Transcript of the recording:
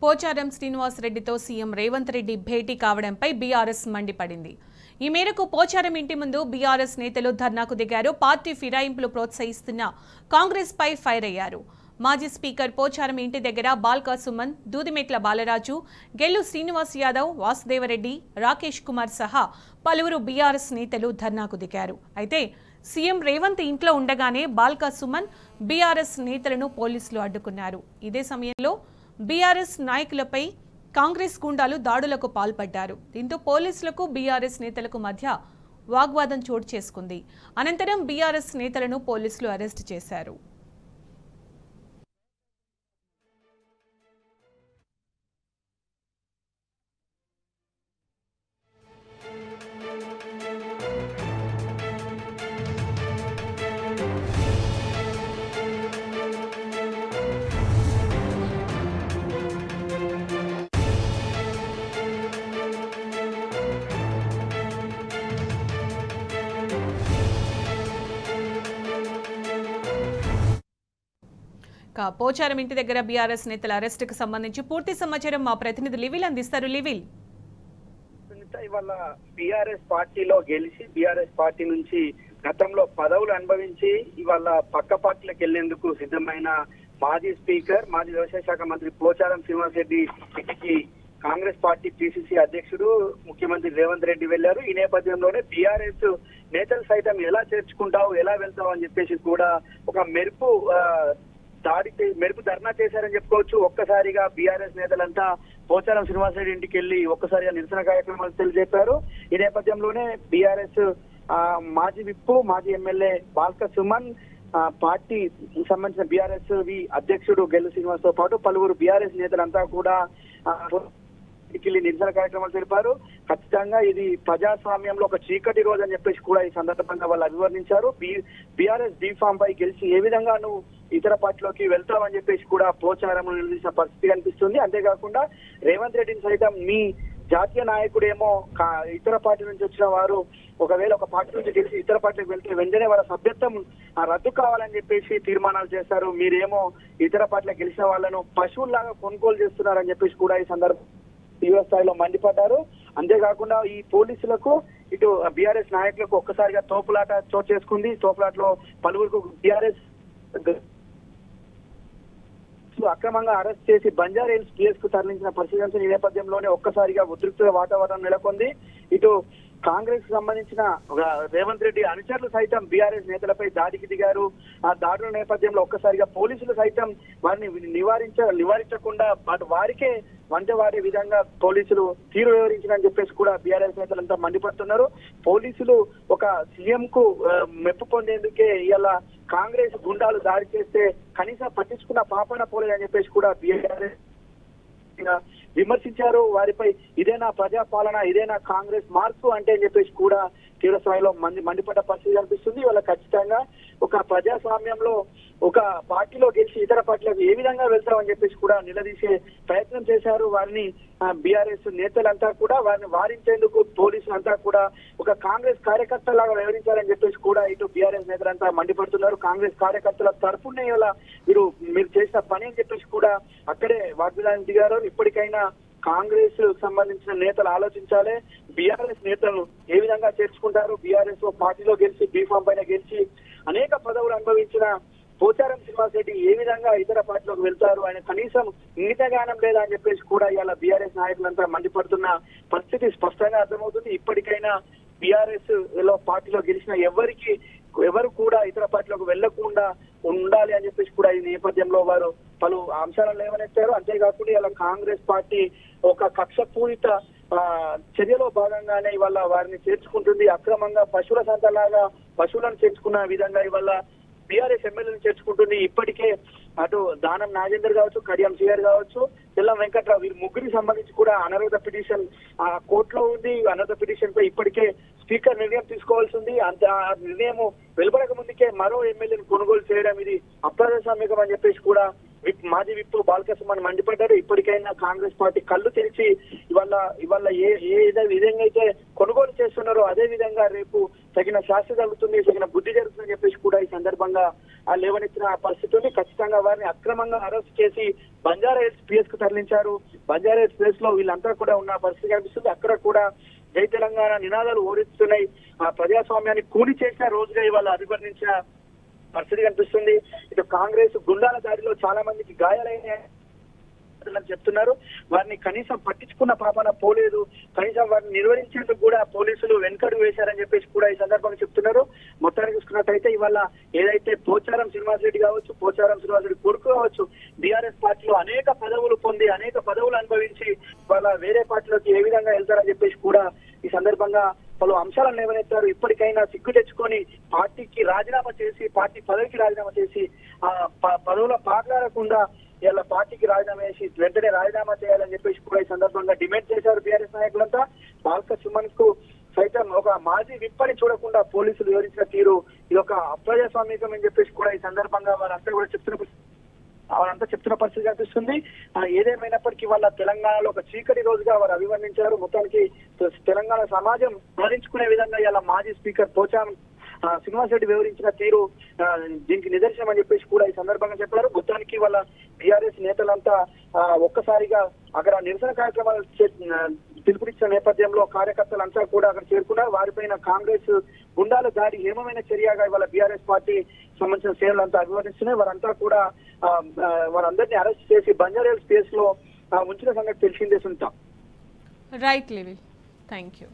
పోచారం శ్రీనివాస్ రెడ్డితో సీఎం రేవంత్ రెడ్డి భేటీ కావడంపై బీఆర్ఎస్ మండిపడింది. ఈ మేరకు పోచారం ఇంటి ముందు బీఆర్ఎస్ నేతలు ధర్నాకు దిగారు. పార్టీ ఫిరాయింపులు ప్రోత్సహిస్తున్న కాంగ్రెస్ పై ఫైర్ అయ్యారు. మాజీ స్పీకర్ పోచారం ఇంటి దగ్గర బాల్కా సుమన్, దూదిమెట్ల బాలరాజు, గెల్లు శ్రీనివాస్ యాదవ్, వాసుదేవరెడ్డి, రాకేష్ కుమార్ సహా పలువురు బీఆర్ఎస్ నేతలు ధర్నాకు దిగారు. అయితే సీఎం రేవంత్ ఇంట్లో ఉండగానే బాల్కా సుమన్, బీఆర్ఎస్ నేతలను పోలీసులు అడ్డుకున్నారు. ఇదే సమయంలో బీఆర్ఎస్ నాయకులపై కాంగ్రెస్ గుండాలు దాడులకు పాల్పడ్డారు. దీంతో పోలీసులకు బీఆర్ఎస్ నేతలకు మధ్య వాగ్వాదం చోటు చేసుకుంది. అనంతరం బీఆర్ఎస్ నేతలను పోలీసులు అరెస్టు చేశారు. పోచారం ఇంటి దగ్గర బీఆర్ఎస్ నేతల అరెస్టుకు సంబంధించి పూర్తి సమాచారం మా ప్రతినిధి లివిల్ అందిస్తారు. లివిల్, ఇవాళ బీఆర్ఎస్ పార్టీలో గెలిచి బీఆర్ఎస్ పార్టీ నుంచి గతంలో పదవులు అనుభవించి ఇవాళ పక్క పార్టీలకు వెళ్లేందుకు సిద్ధమైన మాజీ స్పీకర్, మాజీ వ్యవసాయ శాఖ మంత్రి పోచారం శ్రీనివాస్ రెడ్డి ఇంటికి కాంగ్రెస్ పార్టీ పిసిసి అధ్యక్షుడు ముఖ్యమంత్రి రేవంత్ రెడ్డి వెళ్లారు. ఈ నేపథ్యంలోనే బీఆర్ఎస్ నేతలు సైతం ఎలా చేర్చుకుంటావు, ఎలా వెళ్తావు అని చెప్పేసి కూడా ఒక మెరుపు ధర్నా చేశారని చెప్పుకోవచ్చు. ఒక్కసారిగా బీఆర్ఎస్ నేతలంతా పోచారం శ్రీనివాస్ రెడ్డి ఇంటికి వెళ్లి ఒక్కసారిగా నిరసన కార్యక్రమాలు తెలియజేశారు. ఈ నేపథ్యంలోనే బీఆర్ఎస్ మాజీ విప్పు, మాజీ ఎమ్మెల్యే బాల్కా సుమన్, పార్టీ సంబంధించిన బీఆర్ఎస్ అధ్యక్షుడు గెల్లు శ్రీనివాస్ తో పాటు పలువురు బీఆర్ఎస్ నేతలంతా కూడా నిరసన కార్యక్రమాలు తెలిపారు. ఖచ్చితంగా ఇది ప్రజాస్వామ్యంలో ఒక చీకటి రోజు అని చెప్పేసి కూడా ఈ సందర్భంగా వాళ్ళు అభివర్ణించారు. బీఆర్ఎస్ బీఫామ్ పై గెలిచి ఏ విధంగా నువ్వు ఇతర పార్టీలోకి వెళ్తావని చెప్పేసి కూడా పోచారంలో నిలదీసిన పరిస్థితి కనిపిస్తుంది. అంతేకాకుండా రేవంత్ రెడ్డిని సైతం మీ జాతీయ నాయకుడేమో ఇతర పార్టీ నుంచి వచ్చిన వారు ఒకవేళ ఒక పార్టీ నుంచి గెలిచి ఇతర పార్టీకి వెళ్తే వెంటనే వాళ్ళ సభ్యత్వం రద్దు కావాలని చెప్పేసి తీర్మానాలు చేశారు. మీరేమో ఇతర పార్టీలకు గెలిచిన వాళ్ళను పశువుల్లాగా కొనుగోలు చేస్తున్నారని చెప్పేసి కూడా ఈ సందర్భం తీవ్ర స్థాయిలో మండిపడ్డారు. అంతేకాకుండా ఈ పోలీసులకు ఇటు బీఆర్ఎస్ నాయకులకు ఒక్కసారిగా తోపులాట చోటు చేసుకుంది. తోపులాటలో పలువురికి బీఆర్ఎస్ అక్రమంగా అరెస్ట్ చేసి బంజారాహిల్స్ పిఎస్ కు తరలించిన పరిస్థితి. ఈ నేపథ్యంలోనే ఒక్కసారిగా ఉద్రిక్త వాతావరణం నెలకొంది. ఇటు కాంగ్రెస్ సంబంధించిన రేవంత్ రెడ్డి అనుచరులు సైతం బీఆర్ఎస్ నేతలపై దాడికి దిగారు. ఆ దాడుల నేపథ్యంలో ఒక్కసారిగా పోలీసులు సైతం వారిని నివారించకుండా అటు వారికే వంటవాడే విధంగా పోలీసులు తీరు వివరించారని చెప్పేసి కూడా బీఆర్ఎస్ నేతలంతా మండిపడుతున్నారు. పోలీసులు ఒక సీఎం కు మెప్పు పొందేందుకే ఇలా కాంగ్రెస్ గుండాలు దాడి చేస్తే కనీసం పట్టించుకున్న పాపన పోలేదని చెప్పేసి కూడా బీఆర్ఎస్ విమర్శించారు. వారిపై ఇదేనా ప్రజాపాలన, ఇదేనా కాంగ్రెస్ మార్పు అంటే అని చెప్పేసి కూడా తీవ్ర స్థాయిలో మండిపడ్డ పరిస్థితి కనిపిస్తుంది. వాళ్ళ ఖచ్చితంగా ఒక ప్రజాస్వామ్యంలో ఒక పార్టీలో గెలిచి ఇతర పార్టీలకు ఏ విధంగా వెళ్తామని చెప్పేసి కూడా నిలదీసే ప్రయత్నం చేశారు. వారిని బీఆర్ఎస్ నేతలంతా కూడా వారిని వారించేందుకు పోలీసులంతా కూడా ఒక కాంగ్రెస్ కార్యకర్తలాగా వ్యవహరించారని చెప్పేసి కూడా ఇటు బీఆర్ఎస్ నేతలంతా మండిపడుతున్నారు. కాంగ్రెస్ కార్యకర్తల తరఫునే మీరు చేసిన పని అని చెప్పేసి కూడా అక్కడే వాగ్దానం దిగారు. ఇప్పటికైనా కాంగ్రెస్ సంబంధించిన నేతలు ఆలోచించాలి. బీఆర్ఎస్ నేతలను ఏ విధంగా చేర్చుకుంటారు? బీఆర్ఎస్ పార్టీలో గెలిచి బీఫామ్ పైన గెలిచి అనేక పదవులు అనుభవించిన పోచారం శ్రీనివాస్ రెడ్డి ఏ విధంగా ఇతర పార్టీలోకి వెళ్తారు? ఆయన కనీసం ఇంగితగానం లేదా అని చెప్పేసి కూడా ఇవాళ బీఆర్ఎస్ నాయకులంతా మండిపడుతున్న పరిస్థితి స్పష్టంగా అర్థమవుతుంది. ఇప్పటికైనా బీఆర్ఎస్ లో పార్టీలో గెలిచిన ఎవరు కూడా ఇతర పార్టీలోకి వెళ్లకుండా ఉండాలి అని చెప్పేసి కూడా ఈ నేపథ్యంలో వారు పలు అంశాలను లేవనెత్తారు. అంతేకాకుండా ఇలా కాంగ్రెస్ పార్టీ ఒక కక్షపూరిత చర్యలో భాగంగానే ఇవాళ వారిని చేర్చుకుంటుంది. అక్రమంగా పశువుల సంతలాగా పశువులను చేర్చుకున్న విధంగా ఇవాళ బీఆర్ఎస్ ఎమ్మెల్యేలను చేర్చుకుంటుంది. ఇప్పటికే అటు దానం నాగేందర్ కావచ్చు, కడియం సిఆర్ కావచ్చు, తెల్లం వెంకట్రావు వీరు ముగ్గురికి సంబంధించి కూడా అనర్హత పిటిషన్ కోర్టులో ఉంది. అనర్హత పిటిషన్ పై ఇప్పటికే స్పీకర్ నిర్ణయం తీసుకోవాల్సి ఉంది. ఆ నిర్ణయం వెలువడక ముందుకే మరో ఎమ్మెల్యేను కొనుగోలు చేయడం ఇది అప్రజాస్వామికం అని చెప్పేసి కూడా మాజీ విప్పు బాల్కా సుమన్ మండిపడ్డారు. ఇప్పటికైనా కాంగ్రెస్ పార్టీ కళ్ళు తెరిచి ఇవాళ ఏ విధంగా అయితే కొనుగోలు చేస్తున్నారో అదే విధంగా రేపు తగిన శాస్త్ర జరుగుతుంది, తగిన బుద్ధి జరుగుతుందని చెప్పేసి కూడా ఈ సందర్భంగా లేవనెత్తిన పరిస్థితి ఉంది. ఖచ్చితంగా వారిని అక్రమంగా అరెస్ట్ చేసి బంజారాహిల్స్ పిఎస్ కు తరలించారు. బంజారాహిల్స్ ప్లేస్ లో వీళ్ళంతా కూడా ఉన్న పరిస్థితి కనిపిస్తుంది. అక్కడ కూడా జై తెలంగాణ నినాదాలు ఓడిస్తున్నాయి. ఆ ప్రజాస్వామ్యాన్ని కూలి చేసిన రోజుగా ఇవాళ అభివర్ణించిన పరిస్థితి కనిపిస్తుంది. ఇటు కాంగ్రెస్ గుండాల దాడిలో చాలా మందికి గాయాలైన చెప్తున్నారు. వారిని కనీసం పట్టించుకున్న పాపన పోలేదు. కనీసం వారిని నిర్వహించేందుకు కూడా పోలీసులు వెనుకడుగు వేశారని చెప్పేసి కూడా ఈ సందర్భంగా చెప్తున్నారు. మొత్తానికి చూసుకున్నట్టయితే ఇవాళ ఏదైతే పోచారం శ్రీనివాసరెడ్డి కావచ్చు, పోచారం శ్రీనివాసరెడ్డి కొడుకు కావచ్చు, బీఆర్ఎస్ పార్టీలో అనేక పదవులు పొంది అనేక పదవులు అనుభవించి వాళ్ళ వేరే పార్టీలోకి ఏ విధంగా వెళ్తారని చెప్పేసి కూడా ఈ సందర్భంగా పలు అంశాలను లేవనెత్తారు. ఇప్పటికైనా సిగ్గు తెచ్చుకొని పార్టీకి రాజీనామా చేసి, పార్టీ పదవికి రాజీనామా చేసి ఆ పదవుల పాట్లాడకుండా ఇలా పార్టీకి రాజీనామా చేసి వెంటనే రాజీనామా చేయాలని చెప్పేసి కూడా ఈ సందర్భంగా డిమాండ్ చేశారు బీఆర్ఎస్ నాయకులంతా. బాల్క సుమన్ కు సైతం ఒక మాజీ విప్పని చూడకుండా పోలీసులు వివరించిన తీరు ఇది ఒక అప్రజాస్వామికం అని చెప్పేసి కూడా ఈ సందర్భంగా వారంతా చెప్తున్న పరిస్థితి కనిపిస్తుంది. ఏదేమైనప్పటికీ వాళ్ళ తెలంగాణలో ఒక చీకటి రోజుగా వారు అభివర్ణించారు. మొత్తానికి తెలంగాణ సమాజం స్మరించుకునే విధంగా ఇలా మాజీ స్పీకర్ పోచారం శ్రీనివాసరెడ్డి వివరించిన తీరు దీనికి నిదర్శనం అని చెప్పేసి కూడా ఈ సందర్భంగా చెప్పారు. మొత్తానికి వాళ్ళ బీఆర్ఎస్ నేతలంతా ఒక్కసారిగా అక్కడ నిరసన కార్యక్రమాలు పిలుపునిచ్చిన నేపథ్యంలో కార్యకర్తలంతా కూడా అక్కడ చేరుకున్నారు. వారిపైన కాంగ్రెస్ గుండాల దాడి హేమమైన చర్యగా ఇవాళ బీఆర్ఎస్ పార్టీ సంబంధించిన శ్రేణులంతా అభివర్ణిస్తున్నాయి. వారంతా కూడా వారందరినీ అరెస్ట్ చేసి బంజారాహిల్స్ కేసులో ఉంచిన సంగతి తెలిసిందే సునీత. రైట్ లివిల్, థ్యాంక్ యూ.